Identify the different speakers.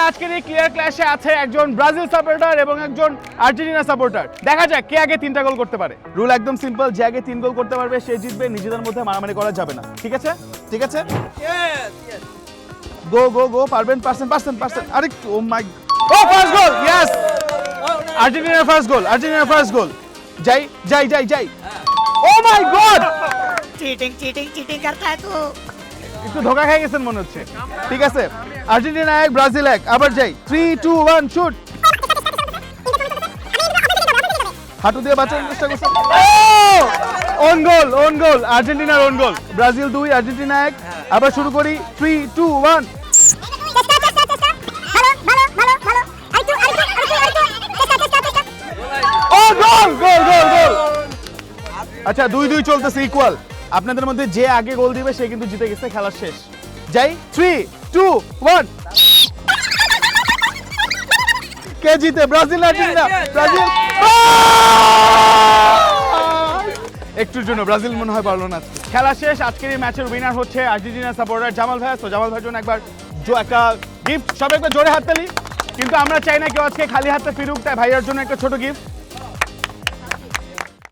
Speaker 1: আজকের এই ক্লিয়ার ক্ল্যাশে আছে একজন ব্রাজিল সাপোর্টার এবং একজন আর্জেন্টিনা সাপোর্টার। দেখা যাক কে আগে 3টা গোল করতে পারে। রুল একদম সিম্পল, যে আগে 3 গোল করতে পারবে সে জিতবে, নিজেদের মধ্যে মারামারি করা যাবে না। ঠিক আছে? ঠিক আছে? গো গো গো, পারবেন, পারছেন। আরে ও মাই, ও ফার্স্ট গোল, ইয়েস! আর্জেন্টিনার ফার্স্ট গোল, আর্জেন্টিনার ফার্স্ট গোল। যাই। ও মাই গড!
Speaker 2: चीटिंग करता है तू।
Speaker 1: একটু ধোকা খেয়ে গেছেন মনে হচ্ছে। ঠিক আছে, আর্জেন্টিনা 1 ব্রাজিল 1, আবার যাই। 3 2 1 শুট। হাঁটু দিয়ে বাঁচানোর চেষ্টা করছেন। অন গোল, আর্জেন্টিনার অন গোল। ব্রাজিল 2 আর্জেন্টিনা 1, আবার শুরু করি। 3 2 1। ও গোল। আচ্ছা 2-2 চলতেছে, ইকুয়াল। আপনাদের মধ্যে যে আগে গোল দিবে সে কিন্তু জিতে গেছে, খেলা শেষ। যাই, 3 2 1। কে জিতে? Brazil Argentina? ব্রাজিল। একটুর জন্য ব্রাজিল মনে হয় পারলো না। খেলা শেষ। আজকের এই ম্যাচের উইনার হচ্ছে আর্জেন্টিনা সাপোর্টার জামাল ভাই। তো জামাল ভাইয়ের জন্য একবার একটা গিফট, সবাই একবার জোরে হাততালি। কিন্তু আমরা চাই না কেউ আজকে খালি হাতে ফিরুক, তাই ভাইয়ার জন্য একটা ছোট গিফট।